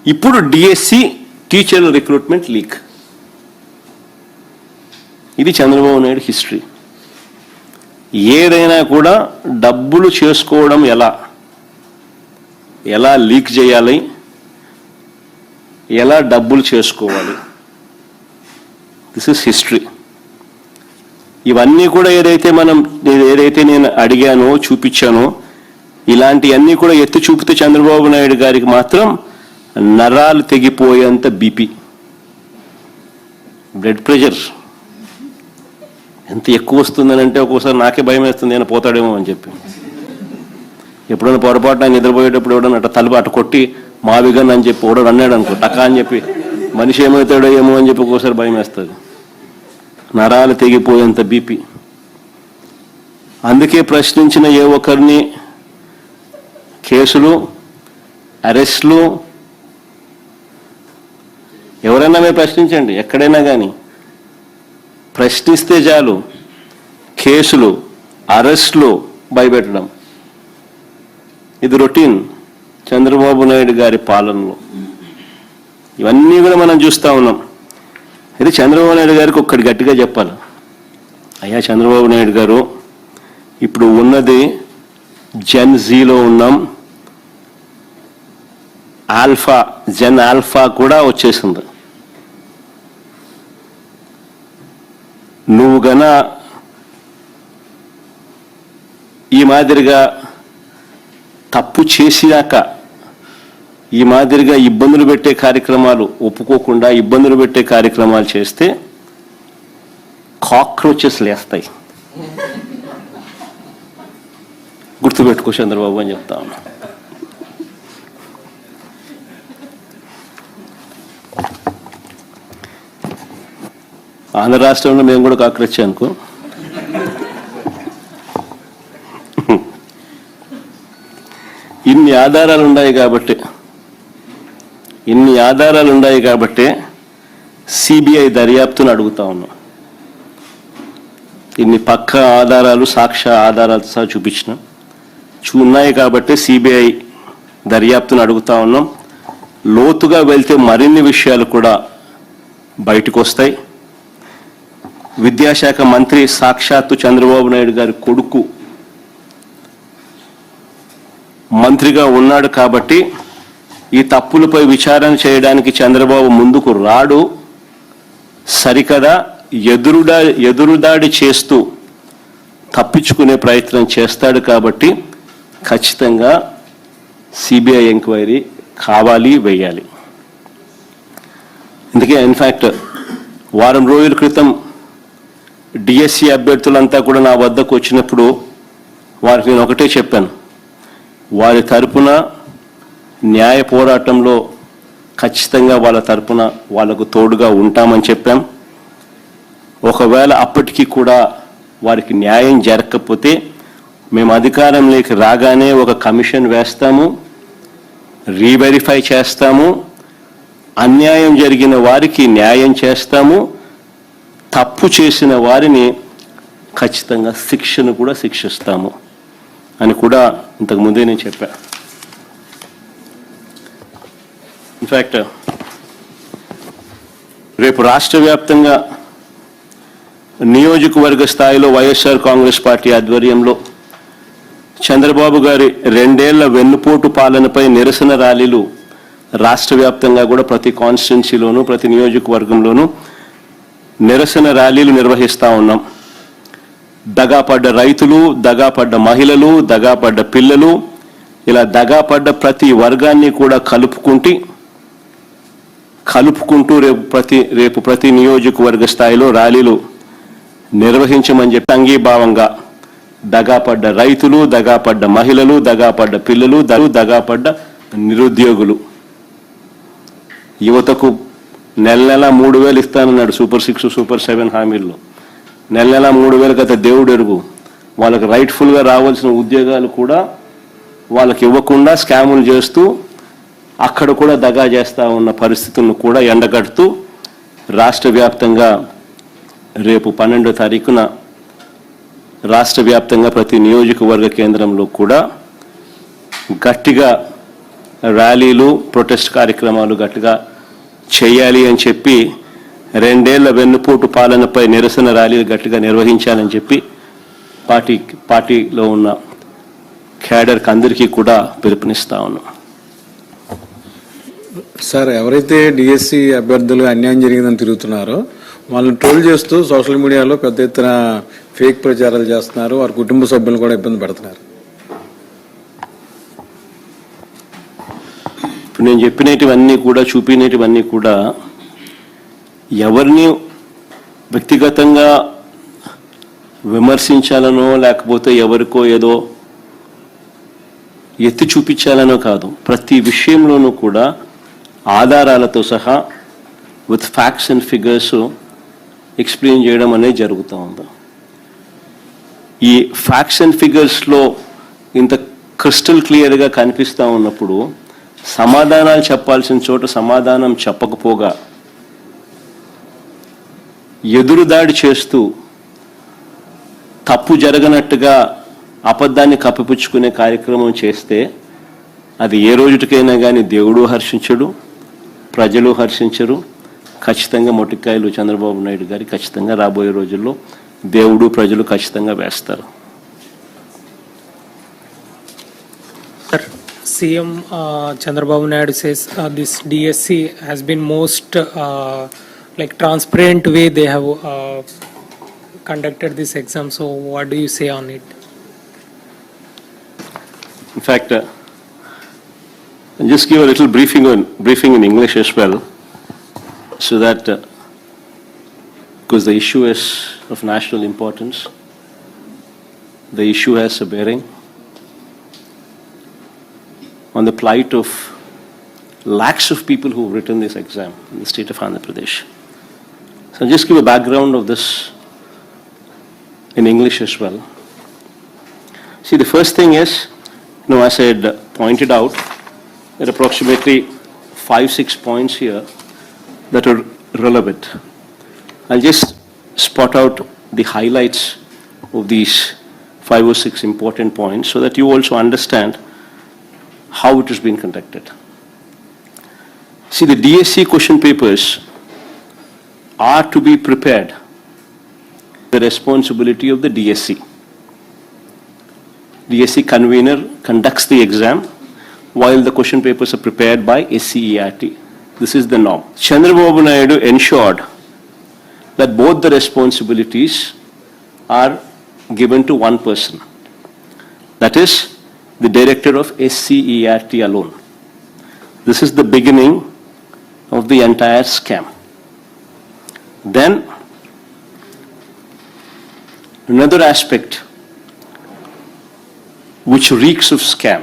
ఇప్పుడు డిఎస్సి టీచర్ల recruitment leak. ఇది చంద్రబాబు నాయుడు హిస్టరీ. ఏదైనా కూడా డబ్బులు చేసుకోవడం ఎలా లీక్ చేయాలి, ఎలా డబ్బులు చేసుకోవాలి, దిస్ ఇస్ హిస్టరీ. ఇవన్నీ కూడా ఏదైతే నేను అడిగానో చూపించానో ఇలాంటివన్నీ కూడా ఎత్తి చూపితే చంద్రబాబు నాయుడు గారికి మాత్రం నరాలు తెగిపోయేంత బీపీ, బ్లడ్ ప్రెషర్ ఎంత ఎక్కువ వస్తుందని అంటే ఒక్కోసారి నాకే భయం వేస్తుంది, నేను పోతాడేమో అని చెప్పి. ఎప్పుడైనా పొరపాటున నిద్రపోయేటప్పుడు ఎవడన్నా అట్లా తలుపు అట్ట కొట్టి మావిగన్ అని చెప్పి ఎవడో అన్నాడు అనుకో, టకా అని చెప్పి మనిషి ఏమవుతాడో ఏమో అని చెప్పి ఒక్కోసారి భయం వేస్తుంది. నరాలు తెగిపోయేంత బీపీ. అందుకే ప్రశ్నించిన ఏ ఒక్కరిని కేసులు, అరెస్టులు, ఎవరైనా మీరు ప్రశ్నించండి, ఎక్కడైనా కానీ ప్రశ్నిస్తే చాలు కేసులు, అరెస్టులు, భయపెట్టడం. ఇది రొటీన్ చంద్రబాబు నాయుడు గారి పాలనలో. ఇవన్నీ కూడా మనం చూస్తూ ఉన్నాం. అయితే చంద్రబాబు నాయుడు గారికి ఒక్కటి గట్టిగా చెప్పాలి. అయ్యా చంద్రబాబు నాయుడు గారు, ఇప్పుడు ఉన్నది జెన్ జీలో ఉన్నాం, జెన్ ఆల్ఫా కూడా వచ్చేసింది. నువ్వు గన ఈ మాదిరిగా తప్పు చేసినాక ఈ మాదిరిగా ఇబ్బందులు పెట్టే కార్యక్రమాలు ఒప్పుకోకుండా ఇబ్బందులు పెట్టే కార్యక్రమాలు చేస్తే కాక్రోచెస్ లేస్తాయి. గుర్తుపెట్టుకో చంద్రబాబు అని చెప్తా ఉన్నా. ఆంధ్ర రాష్ట్రంలో మేము కూడా కాక్రోచ్ అనుకో. ఇన్ని ఆధారాలు ఉన్నాయి కాబట్టి సిబిఐ దర్యాప్తును అడుగుతా ఉన్నాం. ఇన్ని పక్క ఆధారాలు, సాక్ష్య ఆధారాలతో సహా ఉన్నాయి కాబట్టి సిబిఐ దర్యాప్తును అడుగుతా ఉన్నాం. లోతుగా వెళ్తే మరిన్ని విషయాలు కూడా బయటకు వస్తాయి. విద్యాశాఖ మంత్రి సాక్షాత్తు చంద్రబాబు నాయుడు గారి కొడుకు మంత్రిగా ఉన్నాడు కాబట్టి ఈ తప్పులపై విచారణ చేయడానికి చంద్రబాబు ముందుకు రాడు. సరికదా ఎదురుదాడి చేస్తూ తప్పించుకునే ప్రయత్నం చేస్తాడు. కాబట్టి ఖచ్చితంగా సిబిఐ ఎంక్వైరీ కావాలి, వేయాలి. అందుకే ఇన్ఫ్యాక్ట్ వారం రోజుల క్రితం డిఎస్సి అభ్యర్థులంతా కూడా నా వద్దకు వచ్చినప్పుడు వారికి నేను ఒకటే చెప్పాను, వారి తరపున న్యాయ పోరాటంలో ఖచ్చితంగా వాళ్ళ తరపున వాళ్ళకు తోడుగా ఉంటామని చెప్పాం. ఒకవేళ అప్పటికీ కూడా వారికి న్యాయం జరగకపోతే మేము అధికారంలోకి రాగానే ఒక కమిషన్ వేస్తాము, రీవెరిఫై చేస్తాము, అన్యాయం జరిగిన వారికి న్యాయం చేస్తాము, తప్పు చేసిన వారిని ఖచ్చితంగా శిక్షను కూడా శిక్షిస్తాము అని కూడా ఇంతకుముందే నేను చెప్పాను. ఇన్ఫ్యాక్ట్ రేపు రాష్ట్ర వ్యాప్తంగా నియోజకవర్గ స్థాయిలో వైఎస్ఆర్ కాంగ్రెస్ పార్టీ ఆధ్వర్యంలో చంద్రబాబు గారి 2 ఏళ్ల వెన్నుపోటు పాలనపై నిరసన ర్యాలీలు రాష్ట్ర వ్యాప్తంగా కూడా ప్రతి కాన్స్టిట్యున్సీలోనూ ప్రతి నియోజకవర్గంలోనూ నిరసన ర్యాలీలు నిర్వహిస్తూ ఉన్నాం. దగాపడ్డ రైతులు, దగాపడ్డ మహిళలు, దగాపడ్డ పిల్లలు, ఇలా దగాపడ్డ ప్రతి వర్గాన్ని కూడా కలుపుకుంటూ రేపు ప్రతి నియోజకవర్గ స్థాయిలో ర్యాలీలు నిర్వహించమని చెప్పి అంగీభావంగా దగాపడ్డ రైతులు, దగాపడ్డ మహిళలు, దగాపడ్డ పిల్లలు, దగాపడ్డ నిరుద్యోగులు, యువతకు నెల 3,000 ఇస్తానన్నాడు సూపర్ 6, సూపర్ 7 హామీల్లో. నెల 3,000 కథ దేవుడు ఎరుగు. వాళ్ళకి రైట్ఫుల్గా రావాల్సిన ఉద్యోగాలు కూడా వాళ్ళకి ఇవ్వకుండా స్కాములు చేస్తూ అక్కడ కూడా దగా చేస్తూ ఉన్న పరిస్థితులను కూడా ఎండగడుతూ రాష్ట్ర వ్యాప్తంగా రేపు 12వ తారీఖున రాష్ట్ర వ్యాప్తంగా ప్రతి నియోజకవర్గ కేంద్రంలో కూడా గట్టిగా ర్యాలీలు ప్రొటెస్ట్ కార్యక్రమాలు గట్టిగా చేయాలి అని చెప్పి 2 ఏళ్ల వెన్నుపోటు పాలనపై నిరసన ర్యాలీలు గట్టిగా నిర్వహించాలని చెప్పి పార్టీలో ఉన్న క్యాడర్కి అందరికీ కూడా పిలుపునిస్తా ఉన్నాం. సార్, ఎవరైతే డిఎస్సి అభ్యర్థులు అన్యాయం జరిగిందని తిరుగుతున్నారో వాళ్ళని ట్రోల్ చేస్తూ సోషల్ మీడియాలో పెద్ద ఎత్తున ఫేక్ ప్రచారాలు చేస్తున్నారు. వారి కుటుంబ సభ్యులు కూడా ఇబ్బంది పెడుతున్నారు. ఇప్పుడు నేను చెప్పినటివన్నీ కూడా చూపినటివన్నీ కూడా ఎవరిని వ్యక్తిగతంగా విమర్శించాలనో లేకపోతే ఎవరికో ఏదో ఎత్తి చూపించాలనో కాదు. ప్రతి విషయంలోనూ కూడా ఆధారాలతో సహా with facts and figures explain చేయడం అనేది జరుగుతూ ఉంది. ఈ ఫ్యాక్ట్స్ అండ్ ఫిగర్స్లో ఇంత క్రిస్టల్ క్లియర్గా కనిపిస్తూ ఉన్నప్పుడు సమాధానాలు చెప్పాల్సిన చోట సమాధానం చెప్పకపోగా ఎదురుదాడి చేస్తూ తప్పు జరగనట్టుగా అబద్ధాన్ని కప్పిపుచ్చుకునే కార్యక్రమం చేస్తే అది ఏ రోజుటికైనా కానీ దేవుడు హర్షించడు, ప్రజలు హర్షించరు. ఖచ్చితంగా మొట్టికాయలు చంద్రబాబు నాయుడు గారి ఖచ్చితంగా రాబోయే రోజుల్లో దేవుడు ప్రజలు ఖచ్చితంగా వేస్తారు. CM Chandrababu Naidu says this DSC has been most like transparent way they have conducted this exam. So what do you say on it? In fact, I'll just give a little briefing in English as well, so that because the issue is of national importance, the issue has a bearing on the plight of lakhs of people who have written this exam in the state of Andhra Pradesh. So I'll just give a background of this in English as well. See, the first thing is, as I had pointed out, there are approximately 5-6 points here that are relevant. I'll just spot out the highlights of these 5 or 6 important points so that you also understand how it has been conducted. See, the DSC question papers are to be prepared. The responsibility of the DSC. DSC convener conducts the exam while the question papers are prepared by SCERT. This is the norm. Chandrababu Naidu ensured that both the responsibilities are given to one person. That is the director of SCERT alone. This is the beginning of the entire scam. Then another aspect which reeks of scam